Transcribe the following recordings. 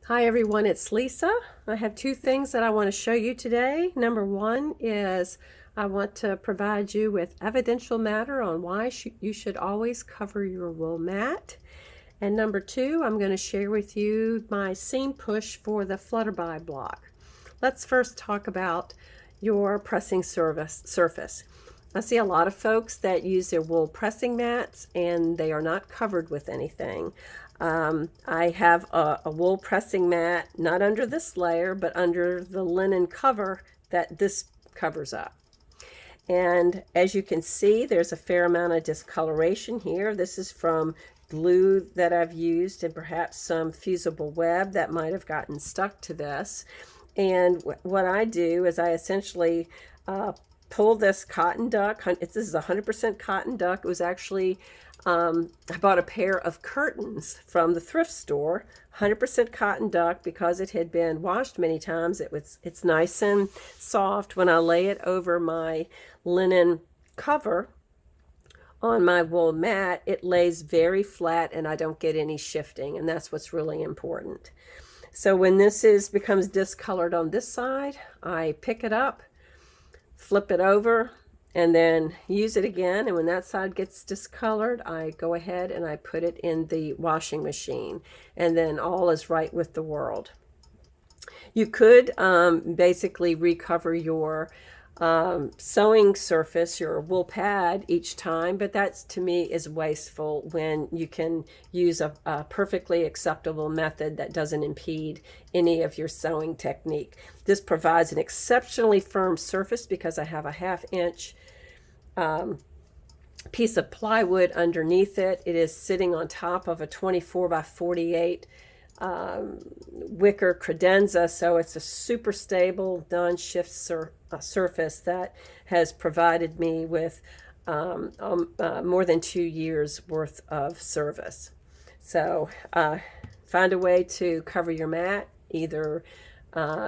Hi everyone, it's Lisa. I have two things that I want to show you today. Number one is I want to provide you with evidential matter on why you should always cover your wool mat. And number two, I'm going to share with you my seam push for the Flutterby block. Let's first talk about your pressing surface. I see a lot of folks that use their wool pressing mats and they are not covered with anything. I have a wool pressing mat, not under this layer, but under the linen cover that this covers up. And as you can see, there's a fair amount of discoloration here. This is from glue that I've used and perhaps some fusible web that might have gotten stuck to this. And what I do is I essentially pull this cotton duck. This is 100% cotton duck. It was actually, I bought a pair of curtains from the thrift store, 100% cotton duck, because it had been washed many times. It's nice and soft. When I lay it over my linen cover on my wool mat, it lays very flat and I don't get any shifting, and that's what's really important. So when this becomes discolored on this side, I pick it up, flip it over, and then use it again. And when that side gets discolored, I go ahead and I put it in the washing machine, and then all is right with the world. You could basically recover your sewing surface, your wool pad, each time, but that to me is wasteful when you can use a perfectly acceptable method that doesn't impede any of your sewing technique. This provides an exceptionally firm surface because I have a 1/2 inch piece of plywood underneath it. It is sitting on top of a 24 by 48 wicker credenza, so it's a super stable non-shift surface that has provided me with more than 2 years worth of service. So find a way to cover your mat, either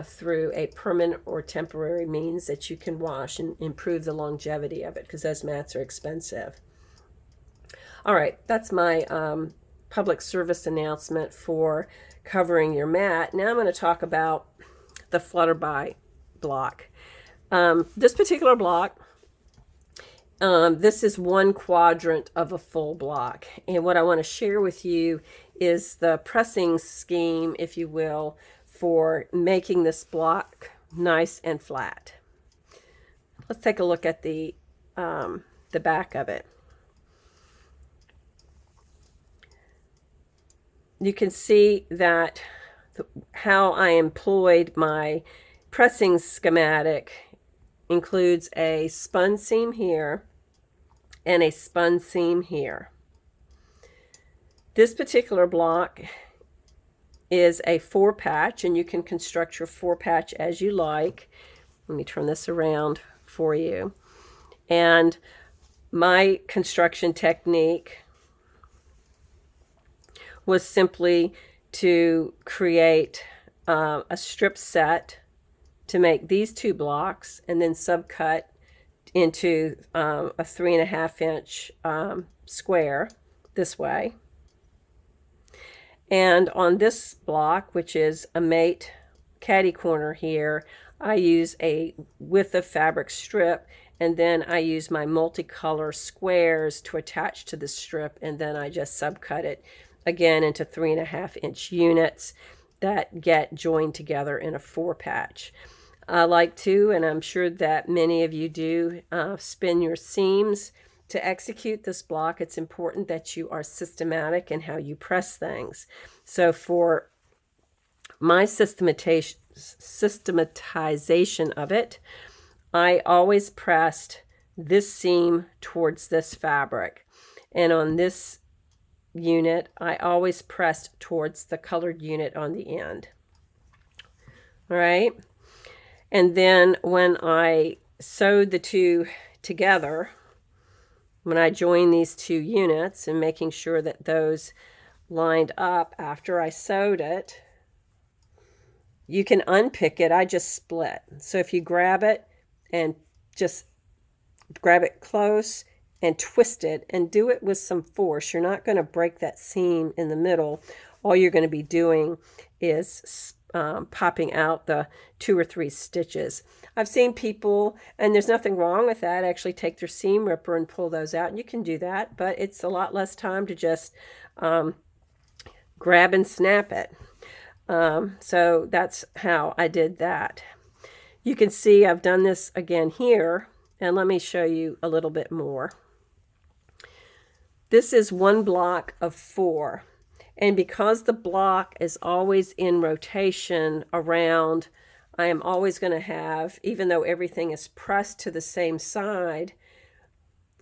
through a permanent or temporary means that you can wash and improve the longevity of it, because those mats are expensive. All right, that's my public service announcement for covering your mat. Now I'm going to talk about the Flutterby block. This particular block, this is one quadrant of a full block, and what I want to share with you is the pressing scheme, if you will, for making this block nice and flat. Let's take a look at the back of it. You can see that how I employed my pressing schematic includes a spun seam here and a spun seam here. This particular block is a 4-patch, and you can construct your 4-patch as you like. Let me turn this around for you. And my construction technique was simply to create a strip set to make these 2 blocks, and then subcut into a 3.5 inch square this way. And on this block, which is a mate caddy corner here, I use a width of fabric strip, and then I use my multicolor squares to attach to the strip, and then I just subcut it again into 3.5 inch units that get joined together in a 4-patch. I like to, and I'm sure that many of you do, spin your seams to execute this block. It's important that you are systematic in how you press things. So for my systematization of it, I always pressed this seam towards this fabric, and on this unit I always pressed towards the colored unit on the end. All right, and then when I sewed the two together, when I joined these 2 units and making sure that those lined up after I sewed it, you can unpick it. I just split. So if you grab it and just grab it close and twist it and do it with some force, you're not going to break that seam in the middle, all you're going to be doing is popping out the 2 or 3 stitches. I've seen people, and there's nothing wrong with that, actually take their seam ripper and pull those out, and you can do that, but it's a lot less time to just grab and snap it. So that's how I did that. You can see I've done this again here, and let me show you a little bit more. This is 1 block of 4, and because the block is always in rotation around, I am always going to have, even though everything is pressed to the same side,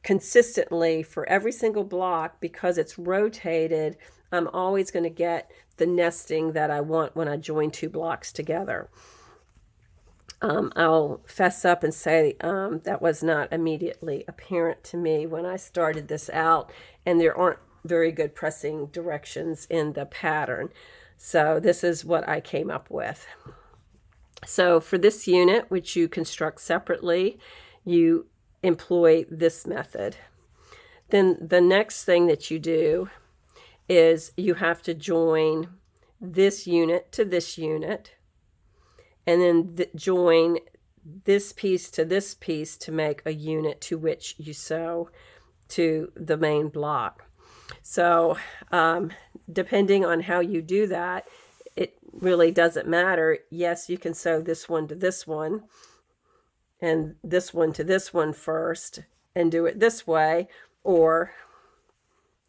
consistently for every single block, because it's rotated, I'm always going to get the nesting that I want when I join 2 blocks together. I'll fess up and say that was not immediately apparent to me when I started this out, and there aren't very good pressing directions in the pattern. So this is what I came up with. So for this unit, which you construct separately, you employ this method. Then the next thing that you do is you have to join this unit to this unit, and then join this piece to this piece to make a unit to which you sew to the main block. So depending on how you do that, it really doesn't matter. Yes, you can sew this one to this one and this one to this one first and do it this way, or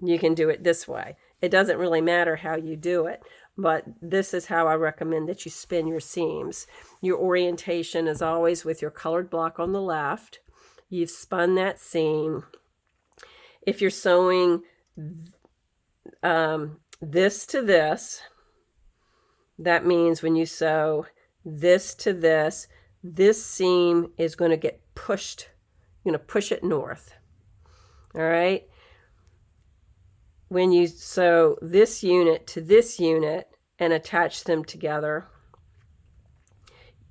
you can do it this way. It doesn't really matter how you do it, but this is how I recommend that you spin your seams. Your orientation is always with your colored block on the left. You've spun that seam. If you're sewing this to this, that means when you sew this to this seam is going to get pushed. You're going to push it north. All right? When you sew this unit to this unit and attach them together,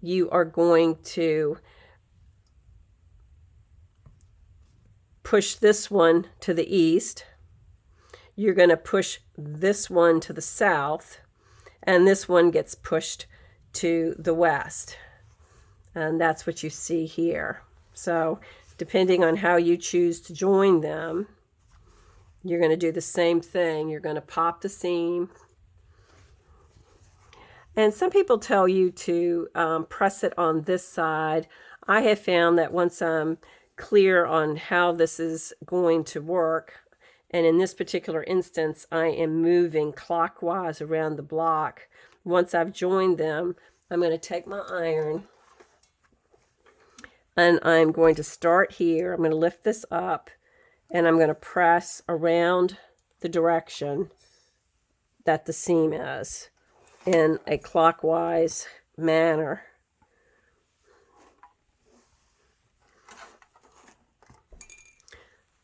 you are going to push this one to the east. You're going to push this one to the south, and this one gets pushed to the west. And that's what you see here. So depending on how you choose to join them, you're going to do the same thing. You're going to pop the seam. And some people tell you to press it on this side. I have found that once I'm clear on how this is going to work, and in this particular instance, I am moving clockwise around the block. Once I've joined them, I'm going to take my iron, and I'm going to start here. I'm going to lift this up, and I'm going to press around the direction that the seam is in a clockwise manner.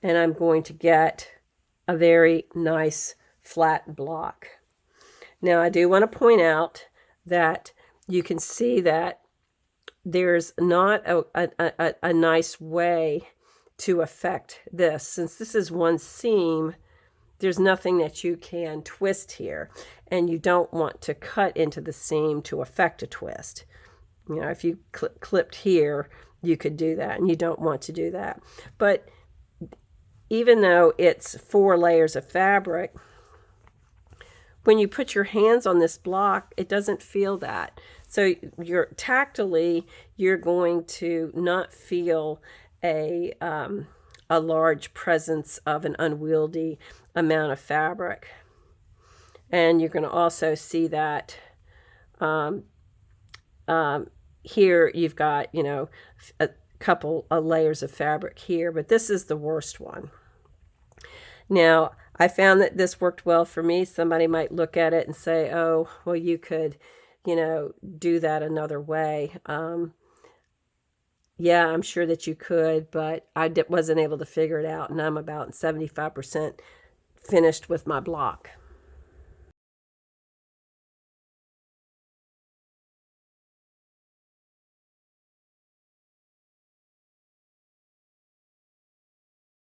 And I'm going to get a very nice flat block. Now I do want to point out that you can see that there's not a nice way to affect this. Since this is one seam, there's nothing that you can twist here, and you don't want to cut into the seam to affect a twist. You know, if you clipped here, you could do that, and you don't want to do that. But even though it's 4 layers of fabric, when you put your hands on this block, it doesn't feel that. So tactily, you're going to not feel a large presence of an unwieldy amount of fabric. And you're going to also see that here you've got, you know, a couple of layers of fabric here, but this is the worst one. Now, I found that this worked well for me. Somebody might look at it and say, oh, well, you could, you know, do that another way. Yeah, I'm sure that you could, but I wasn't able to figure it out, and I'm about 75% finished with my block.